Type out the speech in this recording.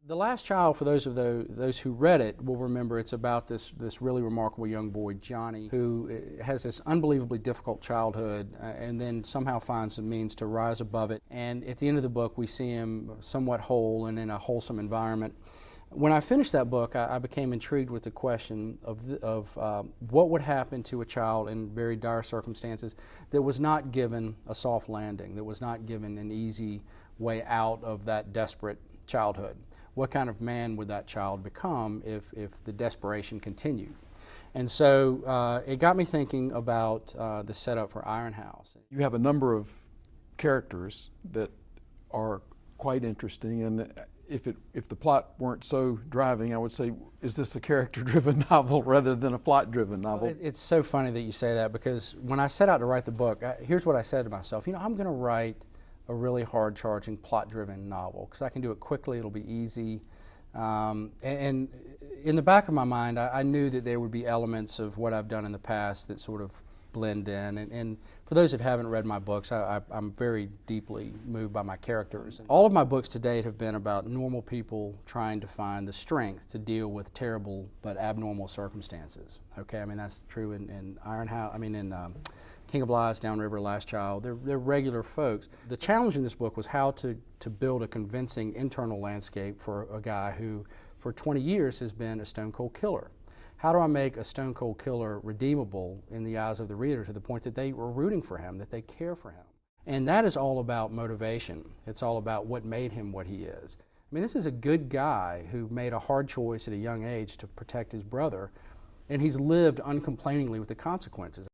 The Last Child, for those who read it, will remember it's about this really remarkable young boy, Johnny, who has this unbelievably difficult childhood and then somehow finds a means to rise above it. And at the end of the book, we see him somewhat whole and in a wholesome environment. When I finished that book, I became intrigued with the question of what would happen to a child in very dire circumstances that was not given a soft landing, that was not given an easy way out of that desperate childhood. What kind of man would that child become if the desperation continued? And so it got me thinking about the setup for Iron House. You have a number of characters that are quite interesting, and if the plot weren't so driving, I would say, is this a character-driven novel rather than a plot-driven novel? Well, it's so funny that you say that, because when I set out to write the book, here's what I said to myself. I'm going to write a really hard-charging, plot-driven novel because I can do it quickly, it'll be easy. And in the back of my mind, I knew that there would be elements of what I've done in the past that sort of blend in. And for those that haven't read my books, I'm very deeply moved by my characters. All of my books to date have been about normal people trying to find the strength to deal with terrible but abnormal circumstances. Okay, I mean that's true in Iron House. I mean in King of Lies, Downriver, Last Child. They're regular folks. The challenge in this book was how to build a convincing internal landscape for a guy who, for 20 years, has been a stone-cold killer. How do I make a stone-cold killer redeemable in the eyes of the reader to the point that they were rooting for him, that they care for him? And that is all about motivation. It's all about what made him what he is. I mean, this is a good guy who made a hard choice at a young age to protect his brother, and he's lived uncomplainingly with the consequences.